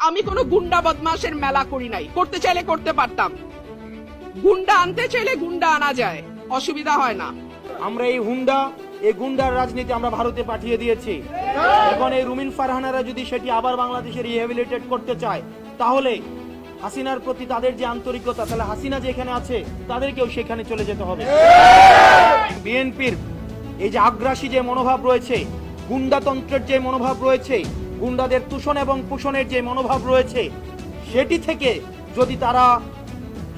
আমি কোনো গুন্ডা বদমাশের মেলা করি নাই, করতে চাইলে করতে পারতাম। গুন্ডা আনতে চাইলে গুন্ডা আনা যায়, অসুবিধা হয় না। আমরা এই গুন্ডার রাজনীতি আমরা ভারতে পাঠিয়ে দিয়েছি। এখন এই রুমিন ফারহানারা যদি সেটি আবার বাংলাদেশে রিহ্যাবিলিটেট করতে চায়, তাহলে হাসিনার প্রতি তাদের যে আন্তরিকতা, তাহলে হাসিনা যেখানে আছে তাদেরকেও সেখানে চলে যেতে হবে। বিএনপির এই যে আগ্রাসী যে মনোভাব রয়েছে, গুন্ডাতন্ত্রের যে মনোভাব রয়েছে, গুন্ডাদের তুষণ এবং পোষণের যে মনোভাব রয়েছে, সেটি থেকে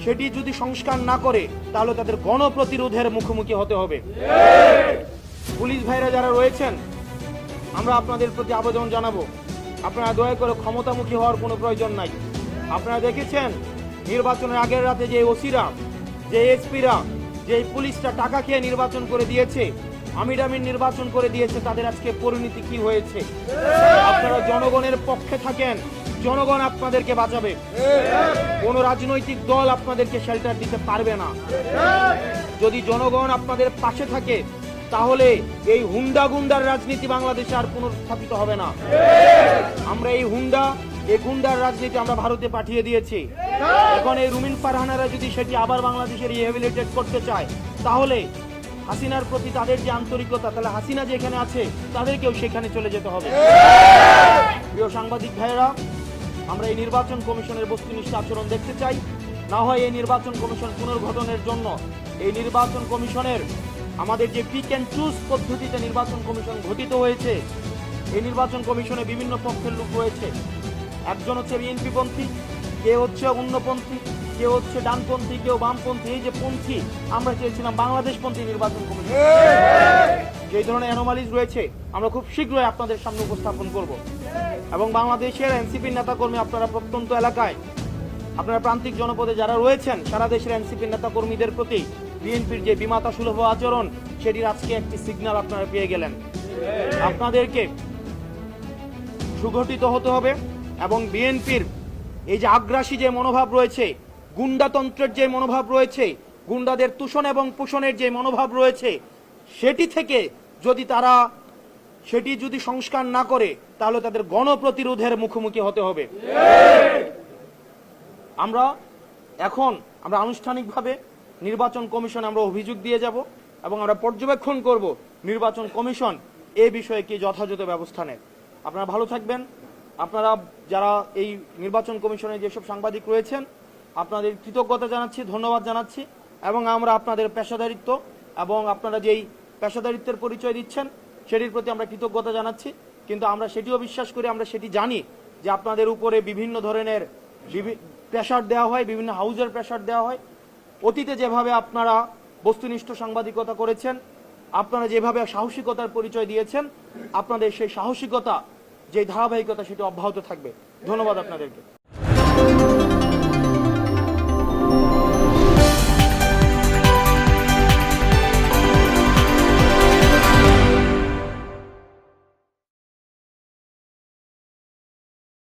সেটি যদি সংস্কার না করে, তাহলে তাদের গণপ্রতিরোধের মুখোমুখি হতে হবে। পুলিশ ভাইরা যারা রয়েছেন, আমরা আপনাদের প্রতি আবেদন জানাবো, আপনারা দয়া করে ক্ষমতামুখী হওয়ার কোনো প্রয়োজন নাই। আপনারা দেখেছেন নির্বাচনের আগের রাতে যে ওসিরা, যে এসপিরা, যে পুলিশটা টাকা খেয়ে নির্বাচন করে দিয়েছে, আমির নির্বাচন করে দিয়েছে, তাদের আজকে পরিণতি কি হয়েছে। আপনারা জনগণের পক্ষে থাকেন, জনগণ আপনাদেরকে বাঁচাবে। কোন রাজনৈতিক দল আপনাদেরকে শেল্টার দিতে পারবে না। যদি জনগণ আপনাদের পাশে থাকে, তাহলে এই হুন্ডা গুন্ডার রাজনীতি বাংলাদেশে আর পুনর্স্থাপিত হবে না। আমরা এই গুন্ডার রাজনীতি আমরা ভারতে পাঠিয়ে দিয়েছি। এখন এই রুমিন ফারহানারা যদি সেটি আবার বাংলাদেশে রিহ্যাবিলিটেট করতে চায়, তাহলে হাসিনার প্রতি তাদের যে আন্তরিকতা, তাহলে হাসিনা যেখানে আছে তাদেরকেও সেখানে চলে যেতে হবে। প্রিয় সাংবাদিক ভাইয়েরা, আমরা এই নির্বাচন কমিশনের বস্তুনিষ্ঠ আচরণ দেখতে চাই। না হয় এই নির্বাচন কমিশন পুনর্গঠনের জন্য এই নির্বাচন কমিশনের আমাদের যে পিক অ্যান্ড চুজ পদ্ধতিতে নির্বাচন কমিশন গঠিত হয়েছে, এই নির্বাচন কমিশনে বিভিন্ন পক্ষের লোক রয়েছে। একজন হচ্ছে বিএনপি পন্থী, কেউ হচ্ছে অন্যপন্থী, কেউ হচ্ছে ডানপন্থী, কেউ বামপন্থী। এই যে পন্থী, আমরা চেয়েছিলাম বাংলাদেশ পন্থী নির্বাচন কমিশন। যে ধরনের অ্যানোমালিজ রয়েছে আমরা খুব শীঘ্রই আপনাদের সামনে উপস্থাপন করব। এবং বাংলাদেশের এনসিপির নেতাকর্মী, আপনারা প্রত্যন্ত এলাকায়, আপনারা প্রান্তিক জনপদে যারা রয়েছেন, সারা দেশের এনসিপির নেতাকর্মীদের প্রতি বিএনপির যে বিমাতা সুলভ আচরণ, সেটির আজকে একটি সিগন্যাল আপনারা পেয়ে গেলেন। আপনাদেরকে সুগঠিত হতে হবে এবং বিএনপির এই যে আগ্রাসী যে মনোভাব রয়েছে, গুন্ডাতন্ত্রের যে মনোভাব রয়েছে, গুন্ডাদের তুষণ এবং পোষণের যে মনোভাব রয়েছে, সেটি যদি সংস্কার না করে, তাহলে তাদের গণপ্রতিরোধের মুখোমুখি হতে হবে। আমরা আনুষ্ঠানিকভাবে নির্বাচন কমিশনে আমরা অভিযোগ দিয়ে যাব এবং আমরা পর্যবেক্ষণ করব নির্বাচন কমিশন এই বিষয়ে কি যথাযথ ব্যবস্থা নেয়। আপনারা ভালো থাকবেন। আপনারা যারা এই নির্বাচন কমিশনে যেসব সাংবাদিক রয়েছেন, আপনাদের কৃতজ্ঞতা জানাচ্ছি, ধন্যবাদ জানাচ্ছি। এবং আমরা আপনাদের পেশাদারিত্ব এবং আপনারা যেই পেশাদারিত্বের পরিচয় দিচ্ছেন, সেটির প্রতি আমরা কৃতজ্ঞতা জানাচ্ছি। কিন্তু আমরা সেটিও বিশ্বাস করি, আমরা সেটি জানি যে আপনাদের উপরে বিভিন্ন ধরনের প্রেশার দেওয়া হয়, বিভিন্ন হাউজের প্রেশার দেওয়া হয়। অতীতে যেভাবে আপনারা বস্তুনিষ্ঠ সাংবাদিকতা করেছেন, আপনারা যেভাবে সাহসিকতার পরিচয় দিয়েছেন, আপনাদের সেই সাহসিকতা, যে ধারাবাহিকতা, সেটি অব্যাহত থাকবে। ধন্যবাদ আপনাদেরকে।